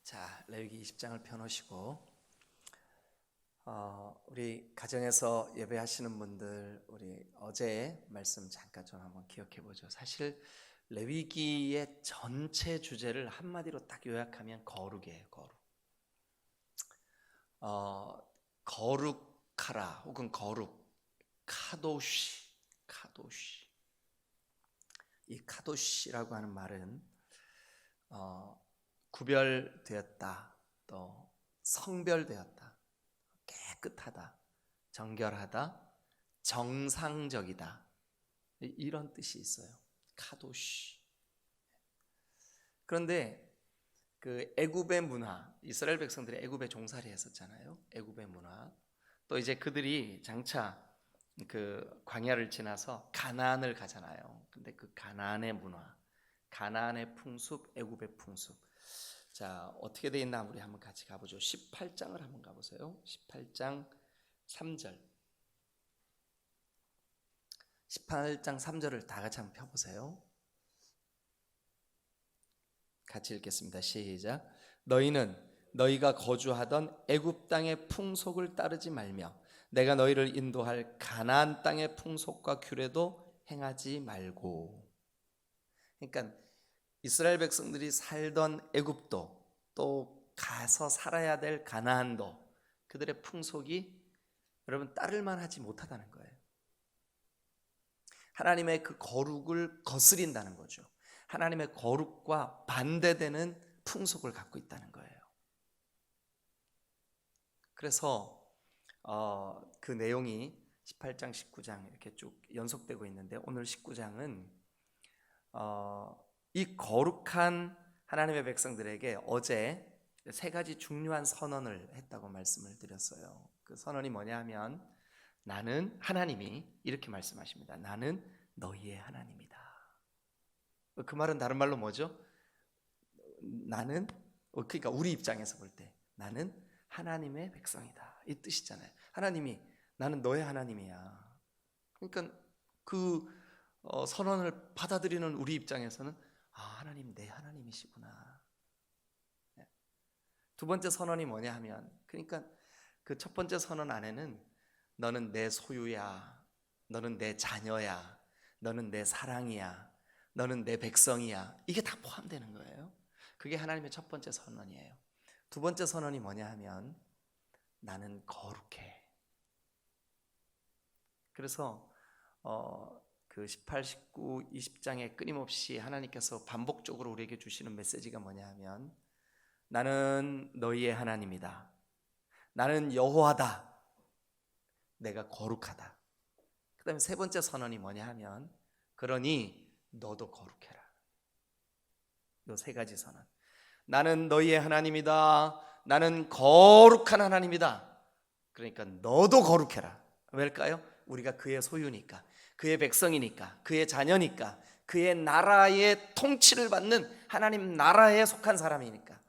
자, 레위기 20장을 펴놓으시고 우리 가정에서 예배하시는 분들 우리 어제 말씀 잠깐 좀 한번 기억해 보죠. 사실 레위기의 전체 주제를 한마디로 딱 요약하면 거룩이에요. 거룩. 거룩하라 혹은 거룩, 카도시. 이 카도시라고 하는 말은 구별되었다, 또 성별되었다, 깨끗하다, 정결하다, 정상적이다, 이런 뜻이 있어요. 카도시. 그런데 그 애굽의 문화, 이스라엘 백성들이 애굽에 종살이 했었잖아요. 애굽의 문화. 또 이제 그들이 장차 그 광야를 지나서 가나안을 가잖아요. 근데 그 가나안의 문화, 가나안의 풍습, 애굽의 풍습. 자, 어떻게 돼 있나 우리 한번 같이 가보죠. 18장을 한번 가보세요. 18장 3절. 18장 3절을 다 같이 한번 펴보세요. 같이 읽겠습니다. 시작. 너희는 너희가 거주하던 애굽 땅의 풍속을 따르지 말며 내가 너희를 인도할 가나안 땅의 풍속과 규례도 행하지 말고. 그러니까 이스라엘 백성들이 살던 애굽도, 또 가서 살아야 될 가나안도, 그들의 풍속이 여러분 따를만 하지 못하다는 거예요. 하나님의 그 거룩을 거스린다는 거죠. 하나님의 거룩과 반대되는 풍속을 갖고 있다는 거예요. 그래서 그 내용이 18장, 19장 이렇게 쭉 연속되고 있는데, 오늘 19장은 이 거룩한 하나님의 백성들에게 어제 세 가지 중요한 선언을 했다고 말씀을 드렸어요. 그 선언이 뭐냐 하면, 나는, 하나님이 이렇게 말씀하십니다. 나는 너희의 하나님이다. 그 말은 다른 말로 뭐죠? 나는, 그러니까 우리 입장에서 볼 때 나는 하나님의 백성이다, 이 뜻이잖아요. 하나님이 나는 너의 하나님이야. 그러니까 그 선언을 받아들이는 우리 입장에서는 하나님 내 하나님이시구나. 두 번째 선언이 뭐냐 하면, 그러니까 그 첫 번째 선언 안에는 너는 내 소유야, 너는 내 자녀야, 너는 내 사랑이야, 너는 내 백성이야, 이게 다 포함되는 거예요. 그게 하나님의 첫 번째 선언이에요. 두 번째 선언이 뭐냐 하면, 나는 거룩해. 그래서 그 18, 19, 20장에 끊임없이 하나님께서 반복적으로 우리에게 주시는 메시지가 뭐냐 하면, 나는 너희의 하나님이다, 나는 여호와다, 내가 거룩하다. 그 다음에 세 번째 선언이 뭐냐 하면, 그러니 너도 거룩해라. 이 세 가지 선언. 나는 너희의 하나님이다, 나는 거룩한 하나님이다, 그러니까 너도 거룩해라. 왜일까요? 우리가 그의 소유니까, 그의 백성이니까, 그의 자녀니까, 그의 나라의 통치를 받는 하나님 나라에 속한 사람이니까.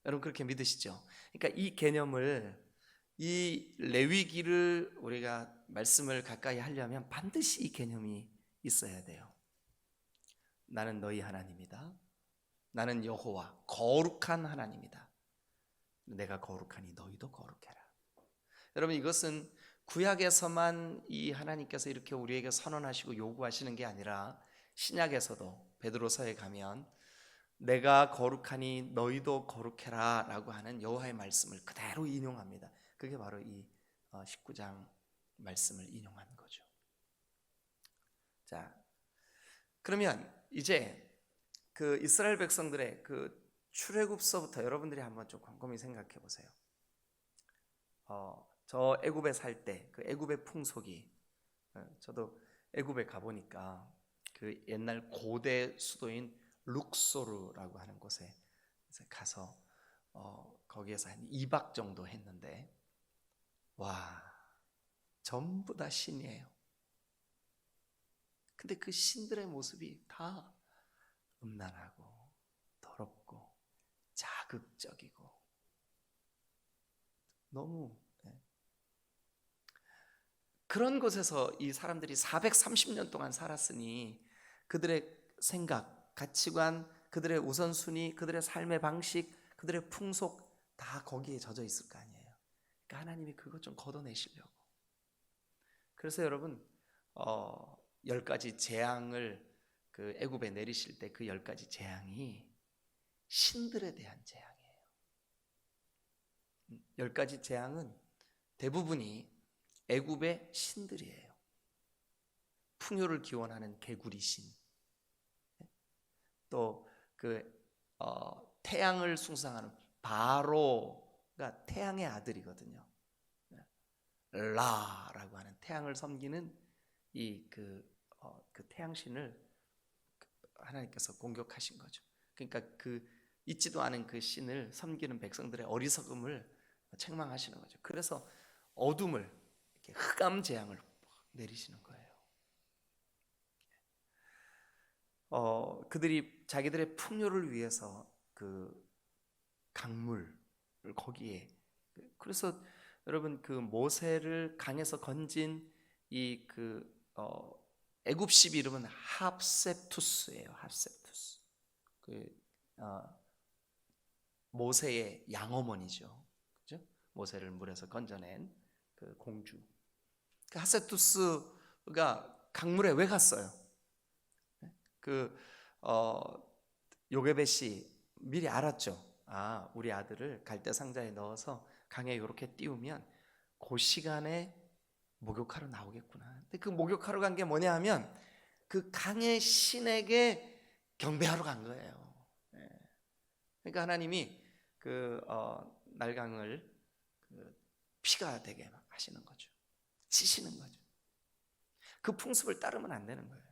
여러분 그렇게 믿으시죠? 그러니까 이 개념을, 이 레위기를 우리가 말씀을 가까이 하려면 반드시 이 개념이 있어야 돼요. 나는 너희 하나님이다, 나는 여호와 거룩한 하나님이다, 내가 거룩하니 너희도 거룩해라. 여러분 이것은 구약에서만 이 하나님께서 이렇게 우리에게 선언하시고 요구하시는 게 아니라, 신약에서도 베드로서에 가면 내가 거룩하니 너희도 거룩해라 라고 하는 여호와의 말씀을 그대로 인용합니다. 그게 바로 이 19장 말씀을 인용한 거죠. 자, 그러면 이제 그 이스라엘 백성들의 그 출애굽서부터 여러분들이 한번 좀 곰곰이 생각해 보세요. 저 애굽에 살 때 그 애굽의 풍속이, 저도 애굽에 가보니까 그 옛날 고대 수도인 룩소르라고 하는 곳에 가서 거기에서 한 2박 정도 했는데, 와, 전부 다 신이에요. 근데 그 신들의 모습이 다 음란하고 더럽고 자극적이고 너무, 그런 곳에서 이 사람들이 430년 동안 살았으니 그들의 생각, 가치관, 그들의 우선순위, 그들의 삶의 방식, 그들의 풍속 다 거기에 젖어 있을 거 아니에요. 그러니까 하나님이 그것 좀 걷어내시려고. 그래서 여러분 10가지 재앙을 그 애굽에 내리실 때 그 10가지 재앙이 신들에 대한 재앙이에요. 10가지 재앙은 대부분이 애굽의 신들이에요. 풍요를 기원하는 개구리 신, 또 그 태양을 숭상하는 바로가 태양의 아들이거든요. 라라고 하는 태양을 섬기는 그 태양신을 하나님께서 공격하신 거죠. 그러니까 그 있지도 않은 그 신을 섬기는 백성들의 어리석음을 책망하시는 거죠. 그래서 어둠을 이렇게 흑암 재앙을 내리시는 거예요. 그들이 자기들의 풍요를 위해서 그 강물을 거기에, 그래서 여러분 그 모세를 강에서 건진 이 애굽식 이름은 합세투스예요. 합세투스. 모세의 양어머니죠. 그죠? 모세를 물에서 건져낸 그 공주. 그 합세투스가 강물에 왜 갔어요? 요게벳이 미리 알았죠. 우리 아들을 갈대 상자에 넣어서 강에 이렇게 띄우면 그 시간에 목욕하러 나오겠구나. 근데 그 목욕하러 간 게 뭐냐 하면 그 강의 신에게 경배하러 간 거예요. 그러니까 하나님이 날강을 피가 되게 하시는 거죠. 치시는 거죠. 그 풍습을 따르면 안 되는 거예요.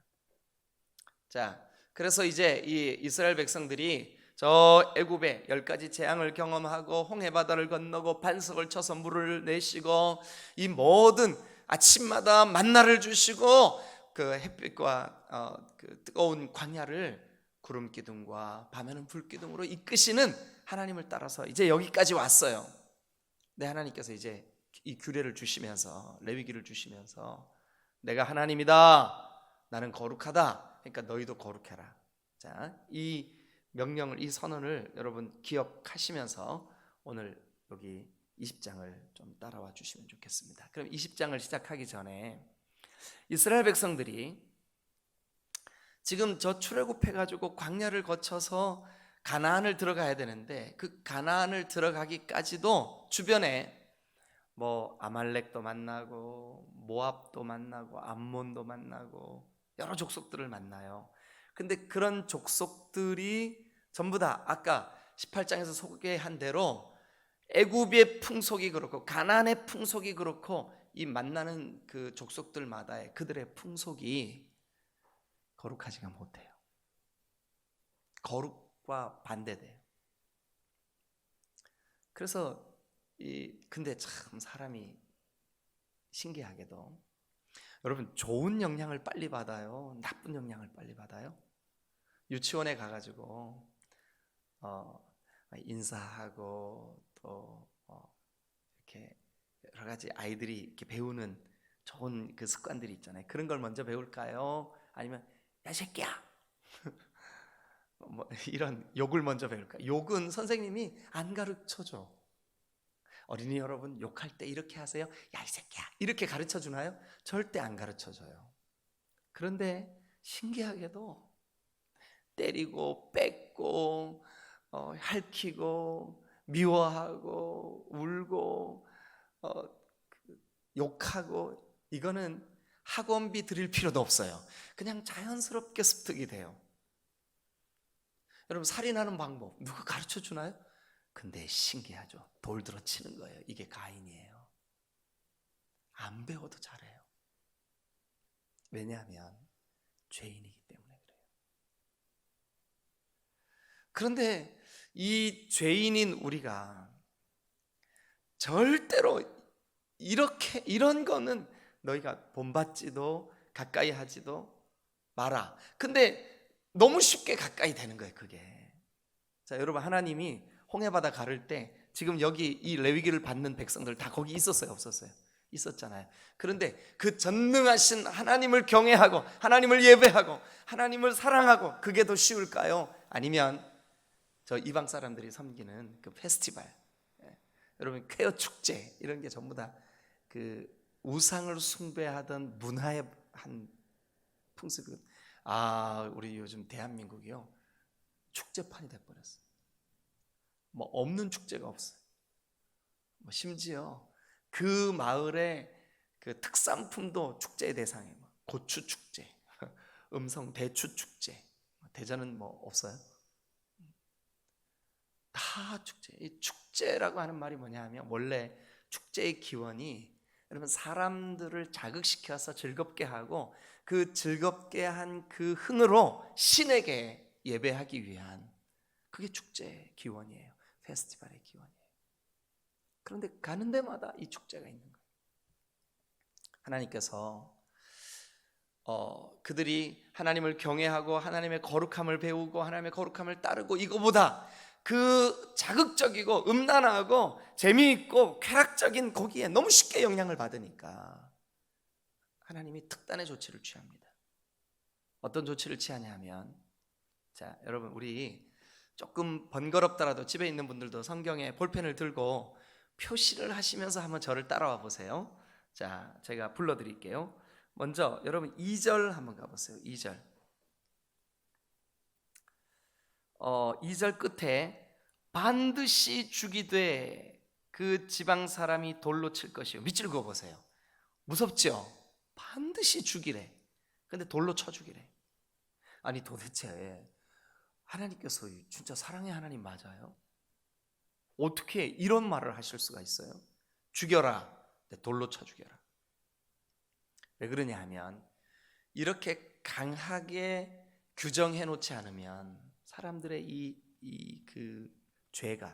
자, 그래서 이제 이 이스라엘 백성들이 저 애굽의 10가지 재앙을 경험하고 홍해바다를 건너고 반석을 쳐서 물을 내시고 이 모든 아침마다 만나를 주시고 그 햇빛과 그 뜨거운 광야를 구름 기둥과 밤에는 불 기둥으로 이끄시는 하나님을 따라서 이제 여기까지 왔어요. 네, 하나님께서 이제 이 규례를 주시면서, 레위기를 주시면서 내가 하나님이다, 나는 거룩하다, 그러니까 너희도 거룩해라. 자, 이 명령을, 이 선언을 여러분 기억하시면서 오늘 여기 20장을 좀 따라와 주시면 좋겠습니다. 그럼 20장을 시작하기 전에 이스라엘 백성들이 지금 저 출애굽해가지고 광야를 거쳐서 가나안을 들어가야 되는데 그 가나안을 들어가기까지도 주변에 뭐 아말렉도 만나고 모압도 만나고 암몬도 만나고 여러 족속들을 만나요. 근데 그런 족속들이 전부 다 아까 18장에서 소개한 대로 애굽의 풍속이 그렇고 가나안의 풍속이 그렇고 이 만나는 그 족속들마다의 그들의 풍속이 거룩하지가 못해요. 거룩과 반대돼요. 그래서 근데 참 사람이 신기하게도 여러분 좋은 영향을 빨리 받아요? 나쁜 영향을 빨리 받아요? 유치원에 가가지고 인사하고 또 이렇게 여러 가지 아이들이 이렇게 배우는 좋은 그 습관들이 있잖아요. 그런 걸 먼저 배울까요? 아니면 야 새끼야 뭐 이런 욕을 먼저 배울까요? 욕은 선생님이 안 가르쳐줘. 어린이 여러분 욕할 때 이렇게 하세요. 야 이 새끼야 이렇게 가르쳐 주나요? 절대 안 가르쳐 줘요. 그런데 신기하게도 때리고 뺏고 핥히고 미워하고 울고 욕하고 이거는 학원비 드릴 필요도 없어요. 그냥 자연스럽게 습득이 돼요. 여러분 살인하는 방법 누가 가르쳐 주나요? 근데 신기하죠. 돌 들어 치는 거예요. 이게 가인이에요. 안 배워도 잘해요. 왜냐하면 죄인이기 때문에 그래요. 그런데 이 죄인인 우리가 절대로 이런 거는 너희가 본받지도 가까이 하지도 마라. 근데 너무 쉽게 가까이 되는 거예요, 그게. 자, 여러분 하나님이 홍해바다 가를 때 지금 여기 이 레위기를 받는 백성들 다 거기 있었어요, 없었어요? 있었잖아요. 그런데 그 전능하신 하나님을 경외하고 하나님을 예배하고 하나님을 사랑하고 그게 더 쉬울까요? 아니면 저 이방 사람들이 섬기는 그 페스티벌, 여러분 쾌어 축제 이런 게 전부 다 그 우상을 숭배하던 문화의 한 풍습이거든요. 우리 요즘 대한민국이요 축제판이 돼버렸어요. 뭐 없는 축제가 없어요. 뭐 심지어 그 마을의 그 특산품도 축제의 대상이에요. 고추 축제, 음성 대추 축제. 대전은 뭐 없어요? 다 축제. 이 축제라고 하는 말이 뭐냐 하면 원래 축제의 기원이 여러분 사람들을 자극시켜서 즐겁게 하고 그 즐겁게 한 그 흥으로 신에게 예배하기 위한 그게 축제의 기원이에요. 페스티벌의 기원이에요. 그런데 가는 데마다 이 축제가 있는 거예요. 하나님께서 그들이 하나님을 경외하고 하나님의 거룩함을 배우고 하나님의 거룩함을 따르고 이거보다 그 자극적이고 음란하고 재미있고 쾌락적인 거기에 너무 쉽게 영향을 받으니까 하나님이 특단의 조치를 취합니다. 어떤 조치를 취하냐면, 자 여러분, 우리 조금 번거롭더라도 집에 있는 분들도 성경에 볼펜을 들고 표시를 하시면서 한번 저를 따라와 보세요. 자, 제가 불러드릴게요. 먼저 여러분 2절 한번 가보세요. 2절 2절 끝에 반드시 죽이되 그 지방 사람이 돌로 칠 것이요. 밑줄 그어보세요. 무섭죠? 반드시 죽이래. 근데 돌로 쳐 죽이래. 아니 도대체 하나님께서 진짜 사랑의 하나님 맞아요? 어떻게 이런 말을 하실 수가 있어요? 죽여라, 돌로 쳐 죽여라. 왜 그러냐 하면 이렇게 강하게 규정해 놓지 않으면 사람들의 그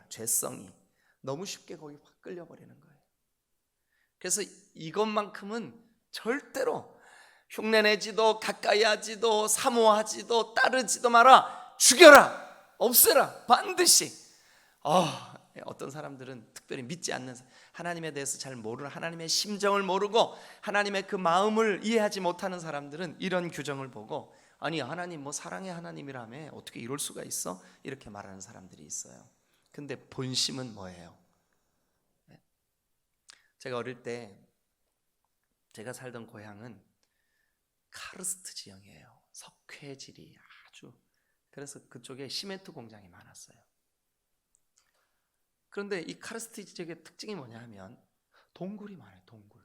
죄성이 너무 쉽게 거기 확 끌려버리는 거예요. 그래서 이것만큼은 절대로 흉내내지도 가까이 하지도 사모하지도 따르지도 마라. 죽여라, 없애라, 반드시. 어떤 사람들은 특별히 믿지 않는, 하나님에 대해서 잘 모르는, 하나님의 심정을 모르고 하나님의 그 마음을 이해하지 못하는 사람들은 이런 규정을 보고, 아니 하나님 뭐 사랑의 하나님이라며 어떻게 이럴 수가 있어? 이렇게 말하는 사람들이 있어요. 근데 본심은 뭐예요? 제가 어릴 때 제가 살던 고향은 카르스트 지형이에요. 석회질이 아주, 그래서 그쪽에 시멘트 공장이 많았어요. 그런데 이 카르스트 지역의 특징이 뭐냐 하면 동굴이 많아요. 동굴.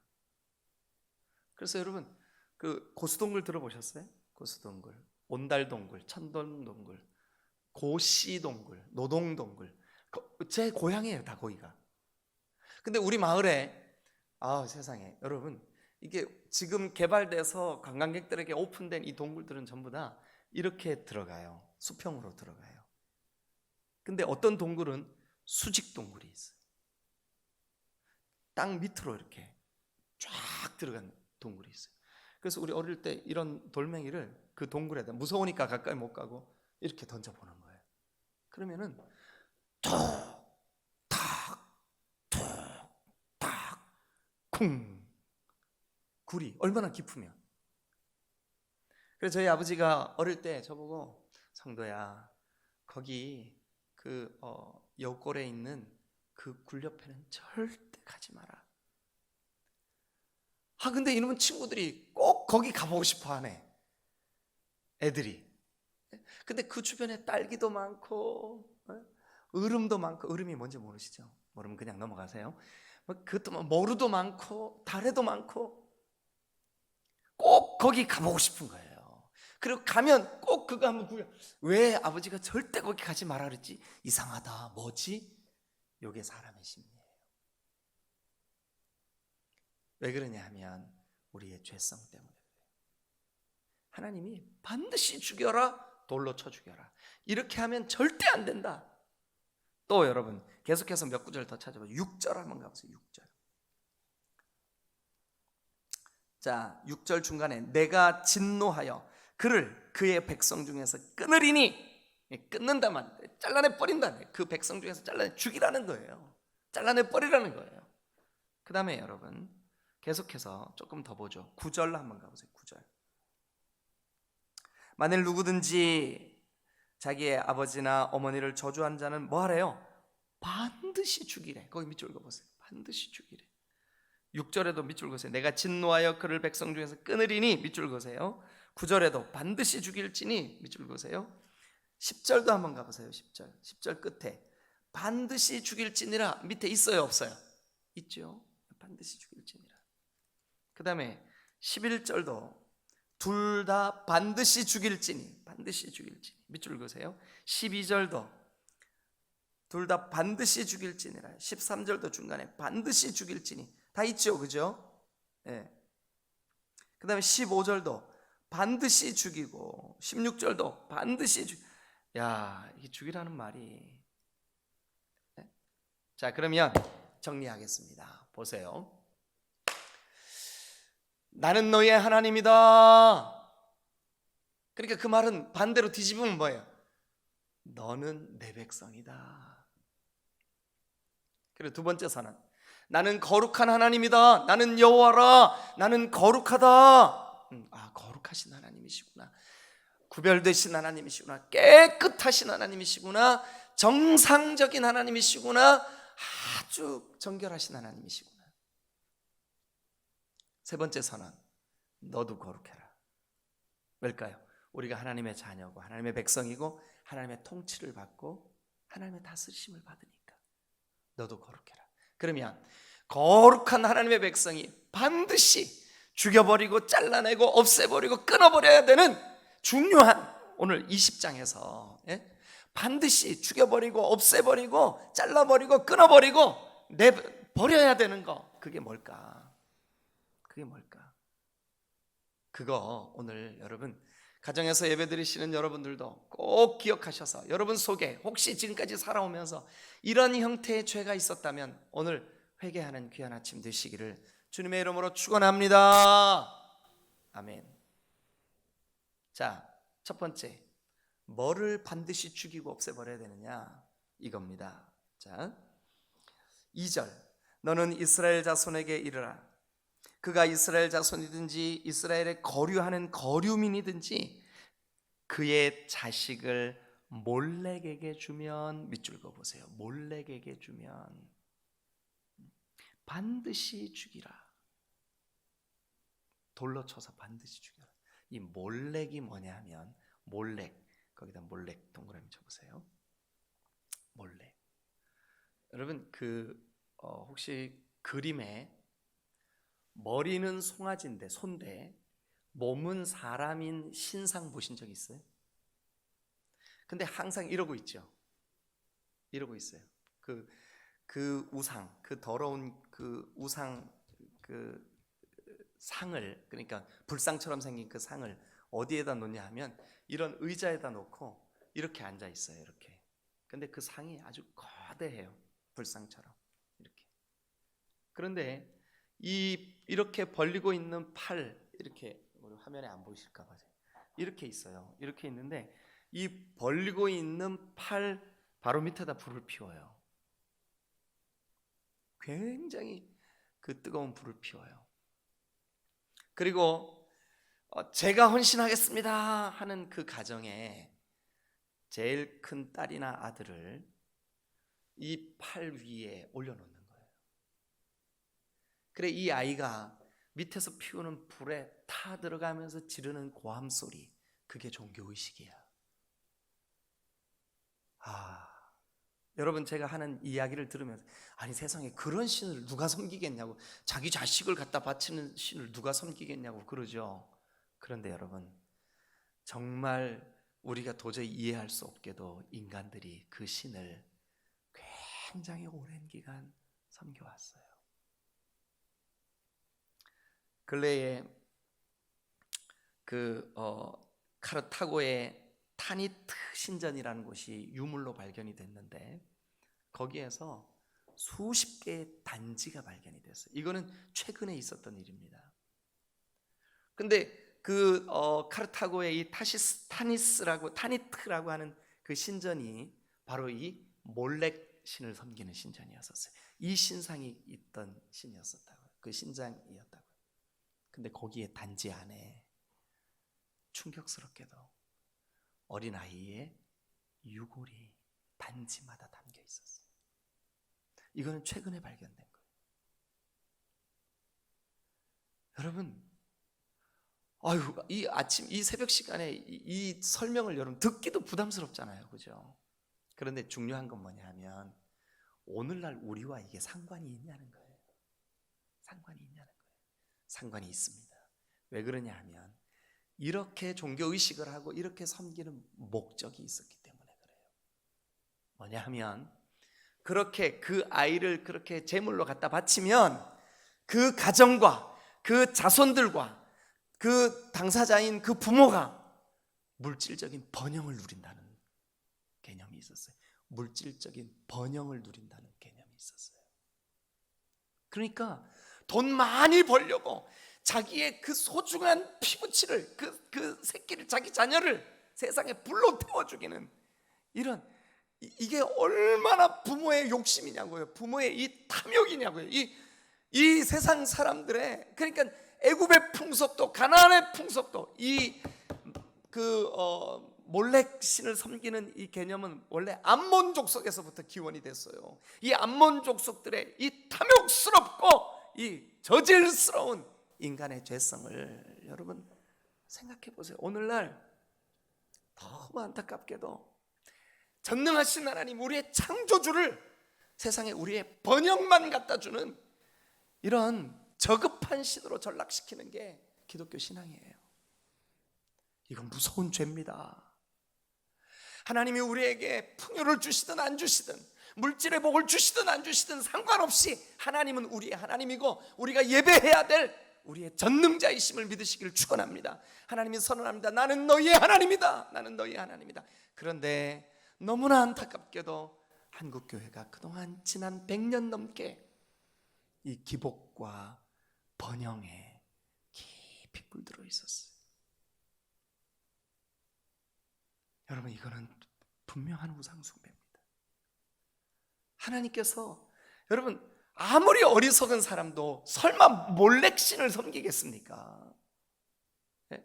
그래서 여러분 그 고수동굴 들어보셨어요? 고수동굴, 온달동굴, 천돈동굴, 고시동굴, 노동동굴, 제 고향이에요. 다 거기가. 근데 우리 마을에 세상에 여러분, 이게 지금 개발돼서 관광객들에게 오픈된 이 동굴들은 전부 다 이렇게 들어가요. 수평으로 들어가요. 근데 어떤 동굴은 수직 동굴이 있어요. 땅 밑으로 이렇게 쫙 들어간 동굴이 있어요. 그래서 우리 어릴 때 이런 돌멩이를 그 동굴에다, 무서우니까 가까이 못 가고 이렇게 던져보는 거예요. 그러면은 톡탁 쿵, 굴이 얼마나 깊으면. 그래서 저희 아버지가 어릴 때 저보고, 성도야 거기 그 여골에 있는 그 굴 옆에는 절대 가지 마라. 근데 이놈은 친구들이 꼭 거기 가보고 싶어 하네, 애들이. 근데 그 주변에 딸기도 많고 으름도 많고, 으름이 뭔지 모르시죠? 모르면 그냥 넘어가세요. 그것도 모루도 많고 다래도 많고, 꼭 거기 가보고 싶은 거예요. 그리고 가면 꼭 그거 한번 구경. 왜 아버지가 절대 거기 가지 마라 그랬지? 이상하다, 뭐지? 요게 사람의 심리예요. 왜 그러냐 하면 우리의 죄성 때문에 그래요. 하나님이 반드시 죽여라, 돌로 쳐 죽여라, 이렇게 하면 절대 안 된다. 또 여러분 계속해서 몇 구절 더 찾아봐요. 6절 한번 가보세요. 6절. 자, 6절 중간에 내가 진노하여 그를 그의 백성 중에서 끊으리니, 끊는다 말, 잘라내 버린다, 그 백성 중에서 잘라내 죽이라는 거예요. 잘라내 버리라는 거예요. 그 다음에 여러분 계속해서 조금 더 보죠. 9절 한번 가보세요. 9절. 만일 누구든지 자기의 아버지나 어머니를 저주한 자는 뭐 하래요? 반드시 죽이래. 거기 밑줄 그어보세요. 반드시 죽이래. 6절에도 밑줄 그으세요. 내가 진노하여 그를 백성 중에서 끊으리니 밑줄 그으세요. 9절에도 반드시 죽일지니 밑줄 그으세요. 10절도 한번 가보세요. 10절 끝에 반드시 죽일지니라 밑에 있어요 없어요? 있죠. 반드시 죽일지니라. 그 다음에 11절도 둘 다 반드시 죽일지니 밑줄 그으세요. 12절도 둘 다 반드시 죽일지니라. 13절도 중간에 반드시 죽일지니 다 있죠, 그죠? 예. 그 다음에 15절도 반드시 죽이고 16절도 반드시 야, 이게 죽이라는 말이. 네? 자, 그러면 정리하겠습니다. 보세요. 나는 너의 하나님이다. 그러니까 그 말은 반대로 뒤집으면 뭐예요? 너는 내 백성이다. 그리고 두 번째 선언, 나는 거룩한 하나님이다. 나는 여호와라. 나는 거룩하다. 거룩하신 하나님이시구나. 구별되신 하나님이시구나. 깨끗하신 하나님이시구나. 정상적인 하나님이시구나. 아주 정결하신 하나님이시구나. 세 번째 선언, 너도 거룩해라. 왜일까요? 우리가 하나님의 자녀고 하나님의 백성이고 하나님의 통치를 받고 하나님의 다스리심을 받으니까 너도 거룩해라. 그러면 거룩한 하나님의 백성이 반드시 죽여버리고 잘라내고 없애버리고 끊어버려야 되는 중요한 오늘 20장에서 반드시 죽여버리고 없애버리고 잘라버리고 끊어버리고 버려야 되는 거, 그게 뭘까? 그거 오늘 여러분 가정에서 예배드리시는 여러분들도 꼭 기억하셔서 여러분 속에 혹시 지금까지 살아오면서 이런 형태의 죄가 있었다면 오늘 회개하는 귀한 아침 되시기를 주님의 이름으로 축원합니다. 아멘. 자, 첫 번째, 뭐를 반드시 죽이고 없애버려야 되느냐, 이겁니다. 자, 2절, 너는 이스라엘 자손에게 이르라. 그가 이스라엘 자손이든지 이스라엘에 거류하는 거류민이든지 그의 자식을 몰렉에게 주면, 밑줄 그어보세요. 몰렉에게 주면 반드시 죽이라. 돌로 쳐서 반드시 죽여라. 이 몰렉이 뭐냐 하면, 몰렉, 거기다 몰렉 동그라미 쳐보세요. 몰렉. 여러분 혹시 그림에 머리는 송아지인데 손대 몸은 사람인 신상 보신 적 있어요? 근데 항상 이러고 있죠. 이러고 있어요. 그 우상, 그 더러운 그 우상 그 상을, 그러니까 불상처럼 생긴 그 상을 어디에다 놓냐 하면 이런 의자에다 놓고 이렇게 앉아 있어요. 이렇게. 근데 그 상이 아주 거대해요. 불상처럼 이렇게. 그런데 이렇게 벌리고 있는 팔, 이렇게 우리 화면에 안 보이실까 봐요. 이렇게 있어요. 이렇게 있는데 이 벌리고 있는 팔 바로 밑에다 불을 피워요. 굉장히 그 뜨거운 불을 피워요. 그리고 제가 헌신하겠습니다 하는 그 가정에 제일 큰 딸이나 아들을 이 팔 위에 올려놓는 거예요. 그래, 이 아이가 밑에서 피우는 불에 타 들어가면서 지르는 고함 소리, 그게 종교의식이야. 여러분, 제가 하는 이야기를 들으면서 아니 세상에 그런 신을 누가 섬기겠냐고, 자기 자식을 갖다 바치는 신을 누가 섬기겠냐고 그러죠. 그런데 여러분, 정말 우리가 도저히 이해할 수 없게도 인간들이 그 신을 굉장히 오랜 기간 섬겨왔어요. 근래에 카르타고의 타니트 신전이라는 곳이 유물로 발견이 됐는데 거기에서 수십 개의 단지가 발견이 됐어요. 이거는 최근에 있었던 일입니다. 근데 카르타고의 이 타니트라고 하는 그 신전이 바로 이 몰렉 신을 섬기는 신전이었었어요. 이 신상이 있던 신이었었다고요. 그 신장이었다고요. 근데 거기에 단지 안에 충격스럽게도 어린아이의 유골이 단지마다 담겨 있었어요. 이거는 최근에 발견된 거예요. 여러분, 이 아침, 이 새벽 시간에 이 설명을 여러분 듣기도 부담스럽잖아요, 그죠? 그런데 중요한 건 뭐냐 하면 오늘날 우리와 이게 상관이 있냐는 거예요. 상관이 있냐는 거예요. 상관이 있습니다. 왜 그러냐 하면 이렇게 종교의식을 하고 이렇게 섬기는 목적이 있었기 때문에 그래요. 뭐냐 하면 그렇게 그 아이를 그렇게 제물로 갖다 바치면 그 가정과 그 자손들과 그 당사자인 그 부모가 물질적인 번영을 누린다는 개념이 있었어요. 물질적인 번영을 누린다는 개념이 있었어요. 그러니까 돈 많이 벌려고 자기의 그 소중한 피부치를 그 새끼를, 자기 자녀를 세상에 불로 태워 죽이는 이런, 이게 얼마나 부모의 욕심이냐고요. 부모의 이 탐욕이냐고요. 이 세상 사람들의, 그러니까 애굽의 풍속도 가나안의 풍속도 몰렉 신을 섬기는 이 개념은 원래 암몬 족속에서부터 기원이 됐어요. 이 암몬 족속들의 이 탐욕스럽고 이 저질스러운 인간의 죄성을 여러분 생각해 보세요. 오늘날 너무 안타깝게도 전능하신 하나님, 우리의 창조주를 세상에 우리의 번영만 갖다 주는 이런 저급한 신으로 전락시키는 게 기독교 신앙이에요. 이건 무서운 죄입니다. 하나님이 우리에게 풍요를 주시든 안 주시든, 물질의 복을 주시든 안 주시든 상관없이 하나님은 우리의 하나님이고 우리가 예배해야 될 우리의 전능자이심을 믿으시기를 축원합니다. 하나님이 선언합니다. 나는 너희의 하나님이다. 나는 너희의 하나님이다. 그런데 너무나 안타깝게도 한국교회가 그동안 지난 100년 넘게 이 기복과 번영에 깊이 물들어 있었어요. 여러분, 이거는 분명한 우상숭배입니다. 하나님께서, 여러분, 아무리 어리석은 사람도 설마 몰렉신을 섬기겠습니까? 네?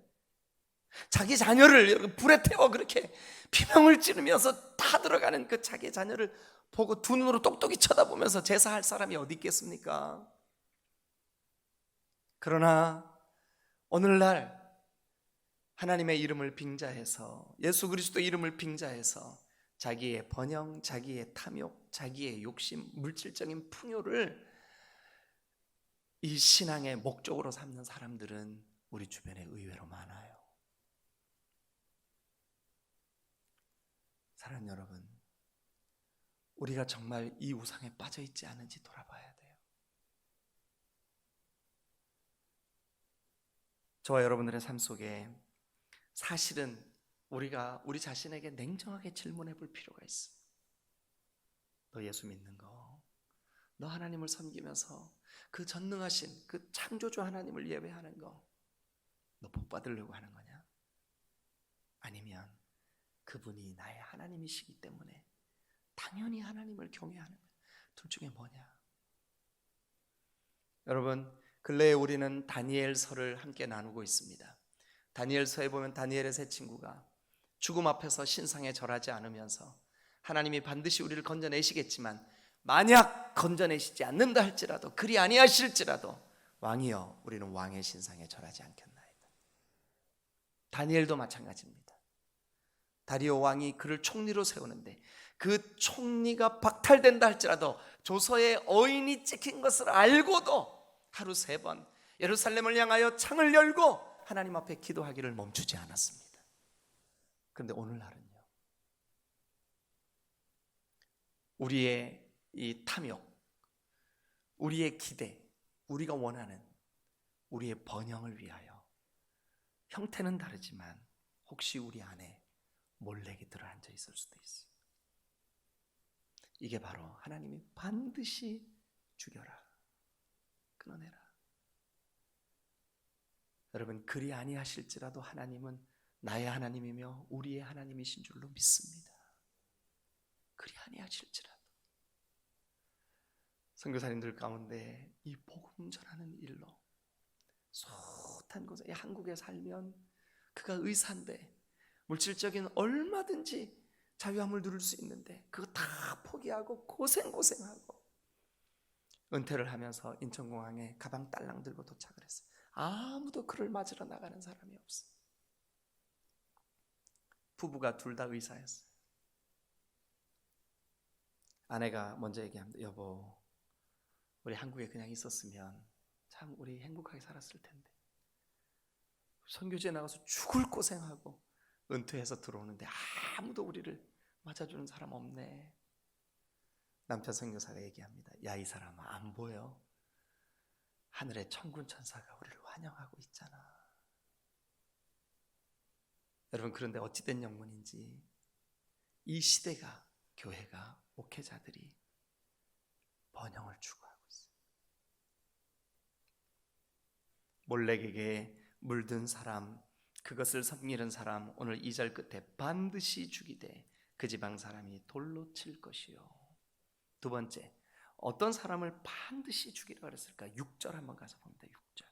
자기 자녀를 불에 태워 그렇게 피멍을 찌르면서 다 들어가는 그 자기 자녀를 보고 두 눈으로 똑똑히 쳐다보면서 제사할 사람이 어디 있겠습니까? 그러나 오늘날 하나님의 이름을 빙자해서, 예수 그리스도 이름을 빙자해서 자기의 번영, 자기의 탐욕, 자기의 욕심, 물질적인 풍요를 이 신앙의 목적으로 삼는 사람들은 우리 주변에 의외로 많아요. 사랑하는 여러분, 우리가 정말 이 우상에 빠져 있지 않은지 돌아봐야 돼요. 저와 여러분들의 삶 속에 사실은 우리가 우리 자신에게 냉정하게 질문해 볼 필요가 있어. 너 예수 믿는 거, 너 하나님을 섬기면서 그 전능하신 그 창조주 하나님을 예배하는 거, 너 복 받으려고 하는 거냐? 아니면 그분이 나의 하나님이시기 때문에 당연히 하나님을 경외하는 거야? 둘 중에 뭐냐? 여러분, 근래에 우리는 다니엘서를 함께 나누고 있습니다. 다니엘서에 보면 다니엘의 세 친구가 죽음 앞에서 신상에 절하지 않으면서 하나님이 반드시 우리를 건져내시겠지만 만약 건져내시지 않는다 할지라도, 그리 아니하실지라도 왕이여 우리는 왕의 신상에 절하지 않겠나이다. 다니엘도 마찬가지입니다. 다리오 왕이 그를 총리로 세우는데 그 총리가 박탈된다 할지라도 조서에 어인이 찍힌 것을 알고도 하루 3번 예루살렘을 향하여 창을 열고 하나님 앞에 기도하기를 멈추지 않았습니다. 그런데 오늘날은요, 우리의 이 탐욕, 우리의 기대, 우리가 원하는 우리의 번영을 위하여 형태는 다르지만 혹시 우리 안에 몰렉이 들어앉아 있을 수도 있어요. 이게 바로 하나님이 반드시 죽여라, 끊어내라. 여러분, 그리 아니하실지라도 하나님은 나의 하나님이며 우리의 하나님이신 줄로 믿습니다. 그리 아니하실지라도. 선교사님들 가운데 이 복음 전하는 일로 숱한 곳에, 한국에 살면 그가 의사인데 물질적인 얼마든지 자유함을 누릴 수 있는데 그거 다 포기하고 고생하고 은퇴를 하면서 인천공항에 가방 딸랑 들고 도착을 했어요. 아무도 그를 맞으러 나가는 사람이 없어. 부부가 둘 다 의사였어요. 아내가 먼저 얘기합니다. 여보, 우리 한국에 그냥 있었으면 참 우리 행복하게 살았을 텐데. 선교지에 나가서 죽을 고생하고 은퇴해서 들어오는데 아무도 우리를 맞아주는 사람 없네. 남편 선교사가 얘기합니다. 야, 이 사람아, 안 보여? 하늘의 천군 천사가 우리를 환영하고 있잖아. 여러분, 그런데 어찌된 영문인지 이 시대가, 교회가, 목회자들이 번영을 추구하고 있어요. 몰렉에게 물든 사람, 그것을 섬기는 사람, 오늘 2절 끝에 반드시 죽이되 그 지방 사람이 돌로 칠 것이요. 두 번째, 어떤 사람을 반드시 죽이라 그랬을까? 6절 한번 가서 봅니다. 6절.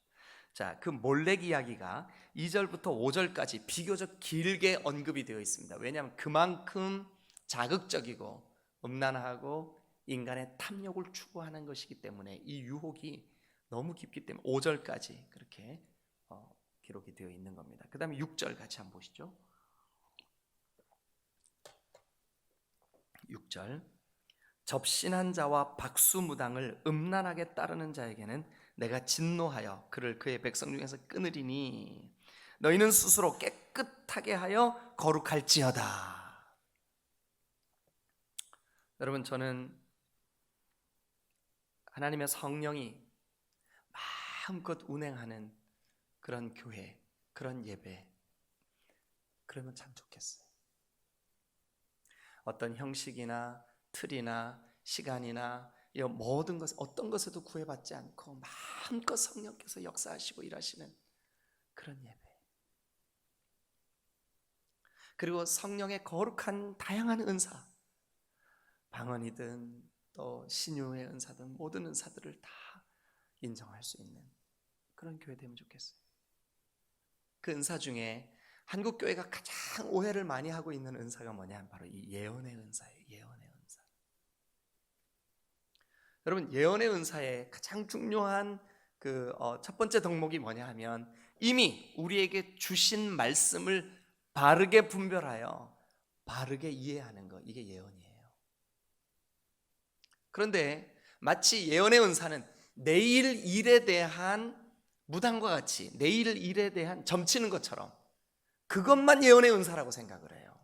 자, 그 몰렉 이야기가 2절부터 5절까지 비교적 길게 언급이 되어 있습니다. 왜냐하면 그만큼 자극적이고 음란하고 인간의 탐욕을 추구하는 것이기 때문에 이 유혹이 너무 깊기 때문에 5절까지 그렇게 기록이 되어 있는 겁니다. 그 다음에 6절 같이 한번 보시죠. 6절. 접신한 자와 박수무당을 음란하게 따르는 자에게는 내가 진노하여 그를 그의 백성 중에서 끊으리니 너희는 스스로 깨끗하게 하여 거룩할지어다. 여러분, 저는 하나님의 성령이 마음껏 운행하는 그런 교회, 그런 예배, 그러면 참 좋겠어요. 어떤 형식이나 틀이나 시간이나 이 모든 것, 어떤 것에도 구애받지 않고 마음껏 성령께서 역사하시고 일하시는 그런 예배, 그리고 성령의 거룩한 다양한 은사, 방언이든 또 신유의 은사든 모든 은사들을 다 인정할 수 있는 그런 교회 되면 좋겠어요. 그 은사 중에 한국 교회가 가장 오해를 많이 하고 있는 은사가 뭐냐? 바로 이 예언의 은사예요. 예언의 은사. 여러분, 예언의 은사의 가장 중요한 첫 번째 덕목이 뭐냐 하면 이미 우리에게 주신 말씀을 바르게 분별하여 바르게 이해하는 것, 이게 예언이에요. 그런데 마치 예언의 은사는 내일 일에 대한 무당과 같이 내일 일에 대한 점치는 것처럼 그것만 예언의 은사라고 생각을 해요.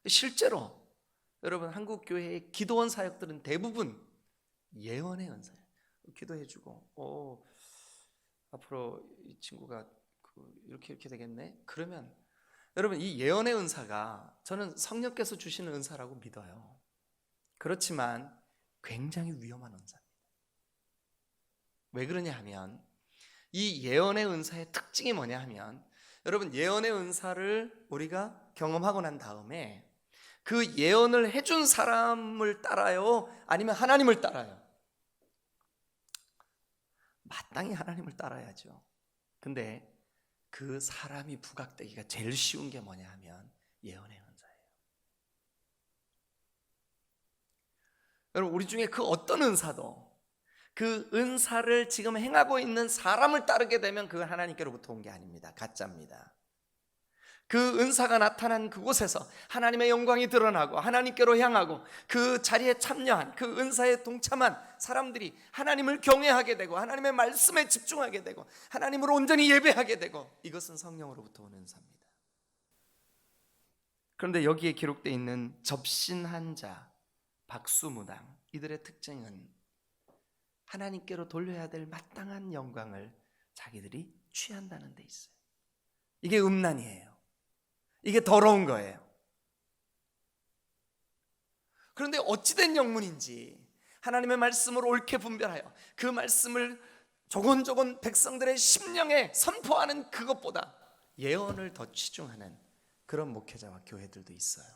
실제로 여러분, 한국 교회의 기도원 사역들은 대부분 예언의 은사예요. 기도해주고 앞으로 이 친구가 이렇게 되겠네. 그러면 여러분, 이 예언의 은사가 저는 성령께서 주시는 은사라고 믿어요. 그렇지만 굉장히 위험한 은사입니다. 왜 그러냐 하면 이 예언의 은사의 특징이 뭐냐 하면 여러분, 예언의 은사를 우리가 경험하고 난 다음에 그 예언을 해준 사람을 따라요? 아니면 하나님을 따라요? 마땅히 하나님을 따라야죠. 근데 그 사람이 부각되기가 제일 쉬운 게 뭐냐 하면 예언의 은사예요. 여러분, 우리 중에 그 어떤 은사도 그 은사를 지금 행하고 있는 사람을 따르게 되면 그건 하나님께로부터 온 게 아닙니다. 가짜입니다. 그 은사가 나타난 그곳에서 하나님의 영광이 드러나고 하나님께로 향하고 그 자리에 참여한 그 은사에 동참한 사람들이 하나님을 경외하게 되고 하나님의 말씀에 집중하게 되고 하나님을 온전히 예배하게 되고, 이것은 성령으로부터 온 은사입니다. 그런데 여기에 기록되어 있는 접신한 자, 박수무당, 이들의 특징은 하나님께로 돌려야 될 마땅한 영광을 자기들이 취한다는 데 있어요. 이게 음란이에요. 이게 더러운 거예요. 그런데 어찌된 영문인지 하나님의 말씀을 옳게 분별하여 그 말씀을 조곤조곤 백성들의 심령에 선포하는 그것보다 예언을 더 치중하는 그런 목회자와 교회들도 있어요.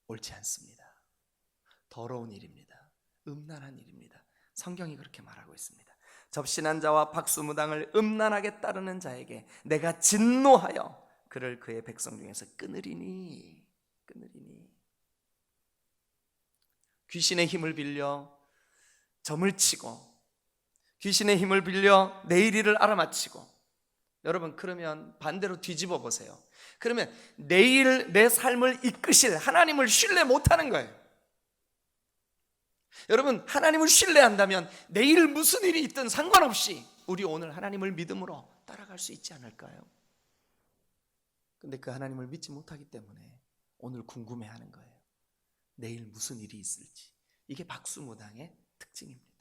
옳지 않습니다. 더러운 일입니다. 음란한 일입니다. 성경이 그렇게 말하고 있습니다. 접신한 자와 박수무당을 음란하게 따르는 자에게 내가 진노하여 그를 그의 백성 중에서 끊으리니. 귀신의 힘을 빌려 점을 치고, 귀신의 힘을 빌려 내일 일을 알아맞히고, 여러분 그러면 반대로 뒤집어 보세요. 그러면 내일 내 삶을 이끄실 하나님을 신뢰 못하는 거예요. 여러분 하나님을 신뢰한다면 내일 무슨 일이 있든 상관없이 우리 오늘 하나님을 믿음으로 따라갈 수 있지 않을까요? 근데 그 하나님을 믿지 못하기 때문에 오늘 궁금해하는 거예요. 내일 무슨 일이 있을지. 이게 박수무당의 특징입니다.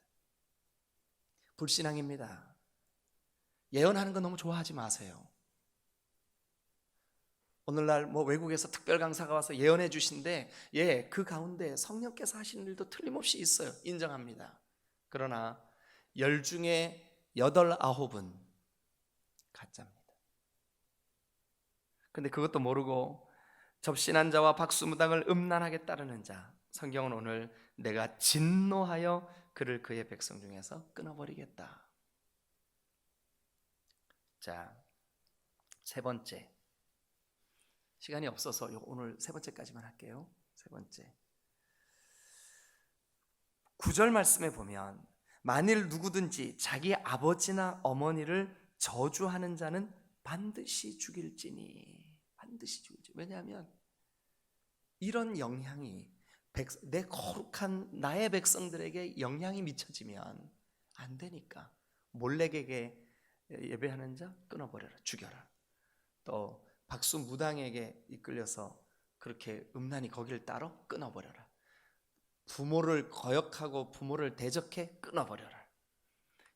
불신앙입니다. 예언하는 거 너무 좋아하지 마세요. 오늘날 외국에서 특별 강사가 와서 예언해 주신데, 그 가운데 성령께서 하시는 일도 틀림없이 있어요. 인정합니다. 그러나 10 중에 8, 9은 가짜입니다. 근데 그것도 모르고 접신한 자와 박수무당을 음란하게 따르는 자, 성경은 오늘 내가 진노하여 그를 그의 백성 중에서 끊어버리겠다. 자, 세 번째. 시간이 없어서 오늘 세 번째까지만 할게요. 세 번째. 9절 말씀에 보면 만일 누구든지 자기 아버지나 어머니를 저주하는 자는 반드시 죽일지니. 반드시 죽일지. 왜냐하면 이런 영향이 내 거룩한 나의 백성들에게 영향이 미쳐지면 안 되니까 몰렉에게 예배하는 자 끊어버려라, 죽여라. 또 박수무당에게 이끌려서 그렇게 음란히 거기를 따라 끊어버려라. 부모를 거역하고 부모를 대적해 끊어버려라.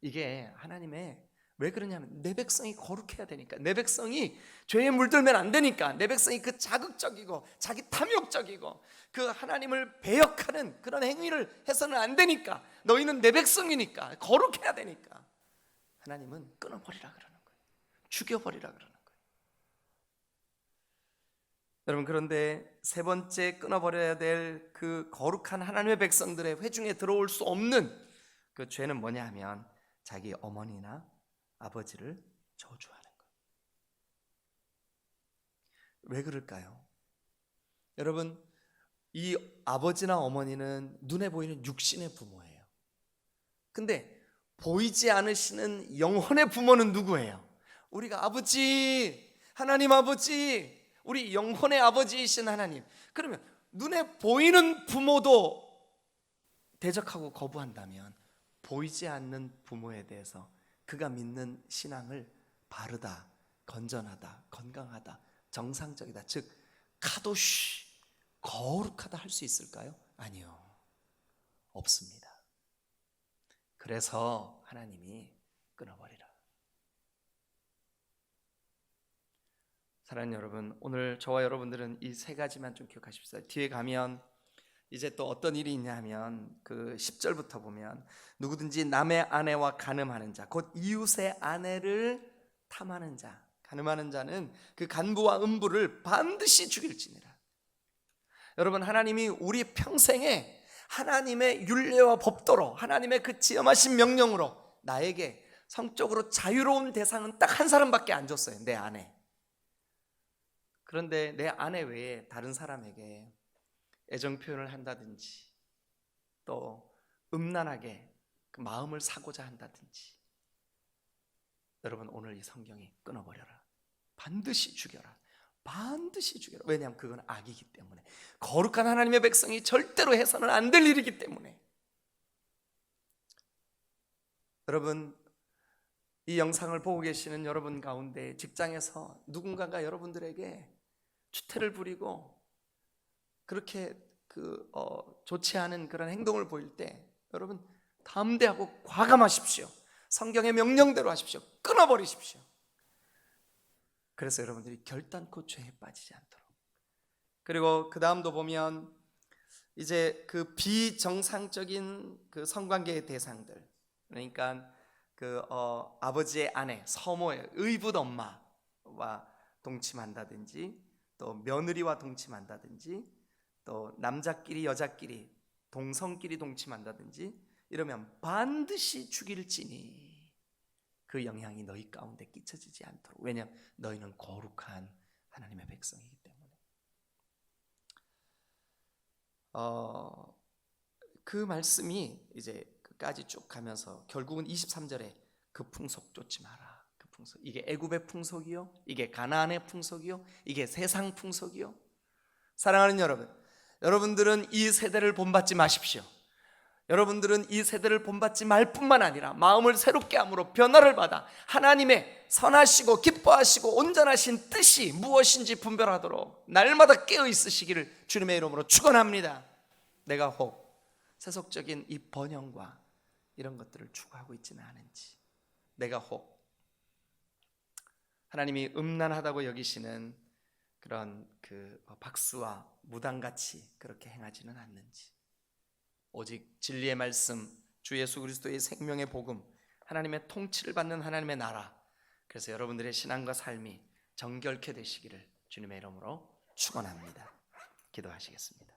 이게 하나님의, 왜 그러냐면 내 백성이 거룩해야 되니까, 내 백성이 죄에 물들면 안 되니까, 내 백성이 그 자극적이고 자기 탐욕적이고 그 하나님을 배역하는 그런 행위를 해서는 안 되니까, 너희는 내 백성이니까 거룩해야 되니까 하나님은 끊어버리라 그러는 거예요. 죽여버리라 그러는 거예요. 여러분, 그런데 세 번째 끊어버려야 될 그 거룩한 하나님의 백성들의 회중에 들어올 수 없는 그 죄는 뭐냐 하면 자기 어머니나 아버지를 저주하는 거예요. 왜 그럴까요? 여러분, 이 아버지나 어머니는 눈에 보이는 육신의 부모예요. 근데 보이지 않으시는 영혼의 부모는 누구예요? 우리가 아버지, 하나님 아버지, 우리 영혼의 아버지이신 하나님. 그러면 눈에 보이는 부모도 대적하고 거부한다면 보이지 않는 부모에 대해서 그가 믿는 신앙을 바르다, 건전하다, 건강하다, 정상적이다, 즉 카도시, 거룩하다 할 수 있을까요? 아니요, 없습니다. 그래서 하나님이 끊어버리라. 사랑하는 여러분, 오늘 저와 여러분들은 이 세 가지만 좀 기억하십시오. 뒤에 가면 이제 또 어떤 일이 있냐 하면 그 10절부터 보면 누구든지 남의 아내와 간음하는 자, 곧 이웃의 아내를 탐하는 자, 간음하는 자는 그 간부와 음부를 반드시 죽일지니라. 여러분, 하나님이 우리 평생에 하나님의 율례와 법도로, 하나님의 그 지엄하신 명령으로 나에게 성적으로 자유로운 대상은 딱 한 사람밖에 안 줬어요. 내 아내. 그런데 내 아내 외에 다른 사람에게 애정 표현을 한다든지, 또 음란하게 그 마음을 사고자 한다든지, 여러분 오늘 이 성경이 끊어버려라. 반드시 죽여라. 반드시 죽여라. 왜냐하면 그건 악이기 때문에, 거룩한 하나님의 백성이 절대로 해서는 안 될 일이기 때문에. 여러분, 이 영상을 보고 계시는 여러분 가운데 직장에서 누군가가 여러분들에게 추태를 부리고 그렇게 좋지 않은 그런 행동을 보일 때 여러분 담대하고 과감하십시오. 성경의 명령대로 하십시오. 끊어버리십시오. 그래서 여러분들이 결단코 죄에 빠지지 않도록. 그리고 그 다음도 보면 이제 그 비정상적인 그 성관계의 대상들, 그러니까 아버지의 아내, 서모의 의붓 엄마와 동침한다든지, 또 며느리와 동침한다든지, 또 남자끼리 여자끼리 동성끼리 동침한다든지 이러면 반드시 죽일지니 그 영향이 너희 가운데 끼쳐지지 않도록. 왜냐하면 너희는 거룩한 백성이기 때문에. 그 말씀이 이제 끝까지 쭉 가면서 결국은 23절에 그 풍속 쫓지 마라. 그 풍속. 이게 애굽의 풍속이요, 이게 가나안의 풍속이요, 이게 세상 풍속이요. 사랑하는 여러분, 여러분들은 이 세대를 본받지 마십시오. 여러분들은 이 세대를 본받지 말 뿐만 아니라 마음을 새롭게 함으로 변화를 받아 하나님의 선하시고 기뻐하시고 온전하신 뜻이 무엇인지 분별하도록 날마다 깨어 있으시기를 주님의 이름으로 축원합니다. 내가 혹 세속적인 이 번영과 이런 것들을 추구하고 있지는 않은지, 내가 혹 하나님이 음란하다고 여기시는 그런 그 박수와 무당같이 그렇게 행하지는 않는지, 오직 진리의 말씀, 주 예수 그리스도의 생명의 복음, 하나님의 통치를 받는 하나님의 나라, 그래서 여러분들의 신앙과 삶이 정결케 되시기를 주님의 이름으로 축원합니다. 기도하시겠습니다.